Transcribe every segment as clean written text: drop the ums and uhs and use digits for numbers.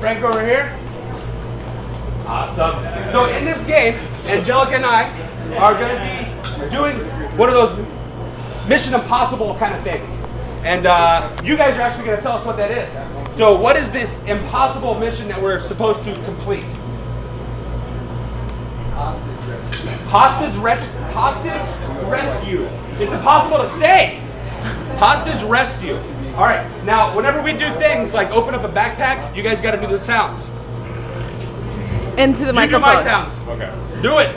Frank over here. Awesome. So in this game, Angelica and I are going to be doing one of those Mission Impossible kind of things. And you guys are actually going to tell us what that is. So what is this impossible mission that we're supposed to complete? Hostage rescue. It's impossible to say. Hostage rescue. All right. Now, whenever we do things like open up a backpack, you guys got to do the sounds. Into the microphone. You do my sounds. Okay. Do it.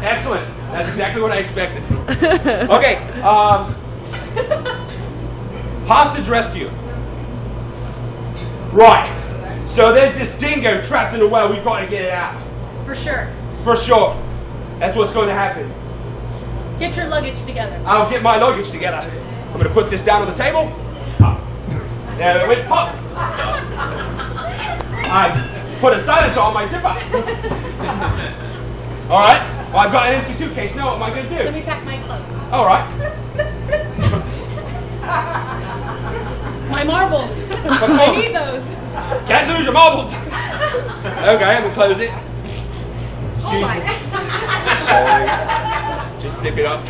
Excellent. That's exactly what I expected. Okay. Hostage rescue. Right. So there's this dingo trapped in the well. We've got to get it out. For sure. For sure. That's what's going to happen. Get your luggage together. I'll get my luggage together. I'm going to put this down on the table. There it went. Pop. I put a silencer on my zipper. All right. Well, I've got an empty suitcase. Now what am I going to do? Let me pack my clothes. All right. My marbles. I need those. Can't lose your marbles. Okay, I'm going to close it. Oh my. Just zip it up.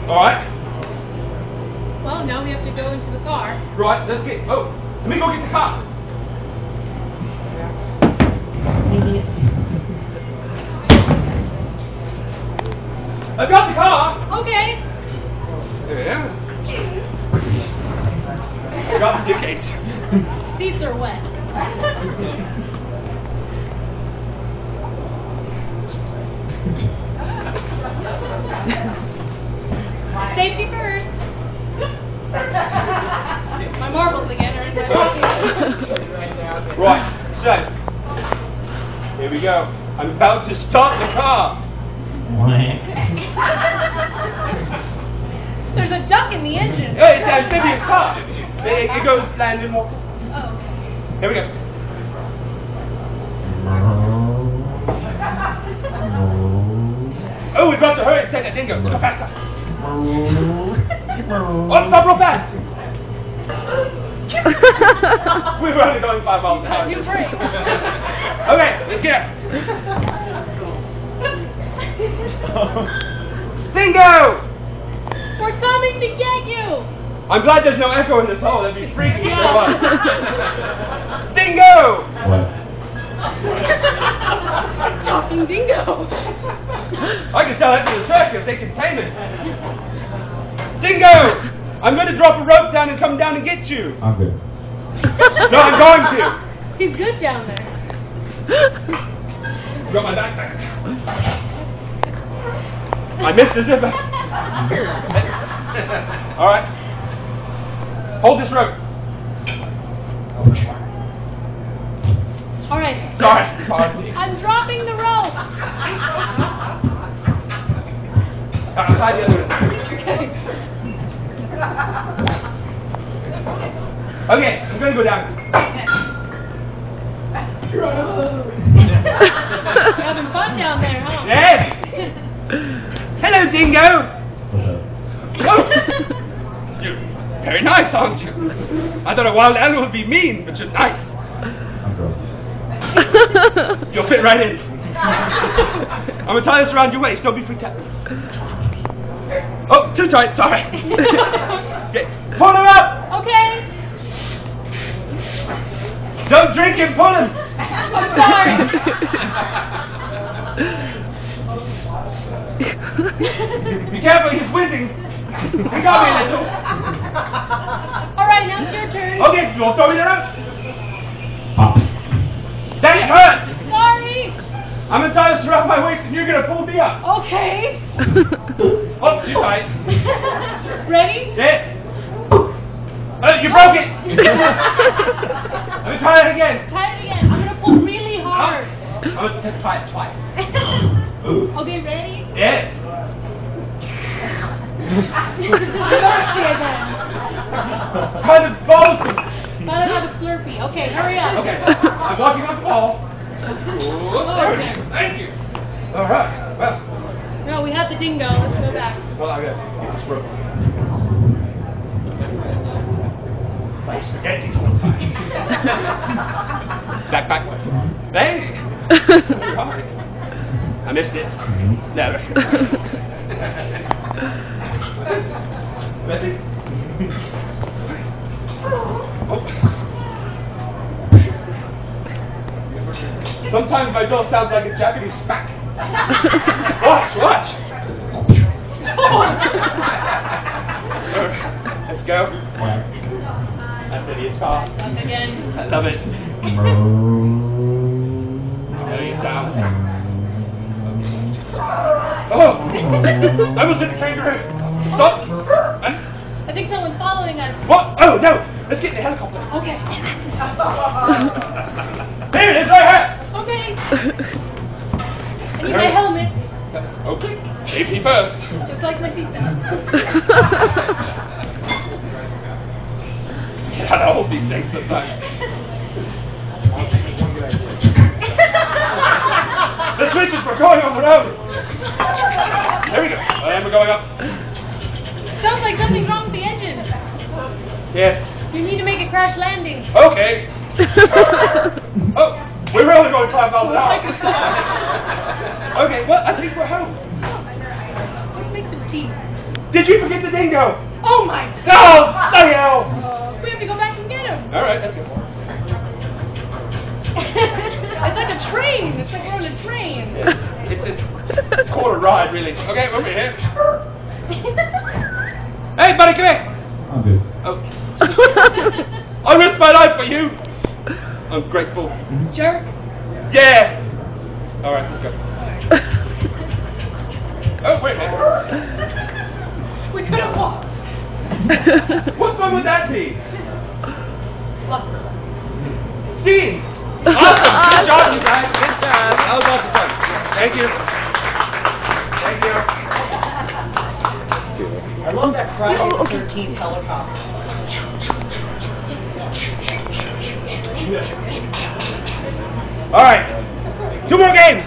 All right. Well, now we have to go into the car. Right, let's get. Oh, let me go get the car. I've got the car. Okay. Yeah. I got the suitcase. Seats are wet. Safety first. My marbles again are in my pocket. Right, so here we go. I'm about to start the car. There's a duck in the engine. Hey, it's an amphibious car. It goes land and water. Oh, okay. Here we go. Oh, we've got to hurry and take that dingo. Let's go faster. Oh, stop real fast. We were only going 5 miles an hour. You break. Okay, let's get it. Dingo! We're coming to get you. I'm glad there's no echo in this hole. That'd be freaky. Yeah. Dingo! Talking dingo. I can sell that to the circus. They can tame it. Dingo! I'm going to drop a rope down and come down and get you. I'm good. No, I'm going to. He's good down there. Got my backpack. I missed the zipper. All right. Hold this rope. All right. Sorry. I'm dropping the rope. Outside the other end. Okay, I'm going to go down. You're having fun down there, huh? Yes. Hello, Dingo. Oh. You're very nice, aren't you? I thought a wild animal would be mean, but you're nice. You'll fit right in. I'm going to tie this around your waist. Don't be freaked out. Oh, too tight. Sorry. Okay. Pull him up. Okay. Don't drink and pull him. I'm sorry. Be careful, he's whizzing. You got me, little. All right, now it's your turn. Okay, you want to throw me that up? That hurt. Sorry. I'm going to tie this around my waist and you're going to pull me up. Okay. Oh, too tight. Ready? Yes. You broke it. Let me try it again. Try it again. I'm going to pull really hard. I'm going to try it twice. Okay, ready? Yes. Slurpee again. Kind of both. Gotta have a Slurpee. Okay, hurry up. Okay, I'm walking on the ball. There it is. Thank you. All right. Well. No, we have the dingo. Let's go back. Well, I got to get this rope. like spaghetti sometimes. Back. Hey! Sorry. I missed it. Never. Ready? Oh. Sometimes my door sounds like a Japanese smack. Watch. Let's go. That's it, you saw. Again. I love it. There you sound. Oh! I was in the kangaroo. Stop! I think someone's following us. What? Oh, no! Let's get in the helicopter. Okay. There it is, right here! Okay. I need my helmet. Okay. Safety first. Just like my seatbelt. You gotta hold these things sometimes. The switches were going on the road. There we go. And we're going up. Sounds like something's wrong with the engine. Yes. You need to make a crash landing. Okay. Oh, we're only going 5 miles an hour. Okay, well, I think we're home. Let's make some tea. Did you forget the dingo? Oh my God. No! The hell! We have to go back and get him. All right, let's go. It's like a train. It's like we're on a train. It's a quarter ride, really. Okay, over here. Hey, buddy, come here. I'm good. Oh. I risked my life for you. I'm grateful. Jerk. Yeah. All right, let's go. Oh, wait a minute. We could have walked. What fun would that be? Look. Skiing. Awesome. Good job, you guys. Good job. That was lots of fun. Thank you. Thank you. I love that Friday the 13th helicopter. All right. Two more games.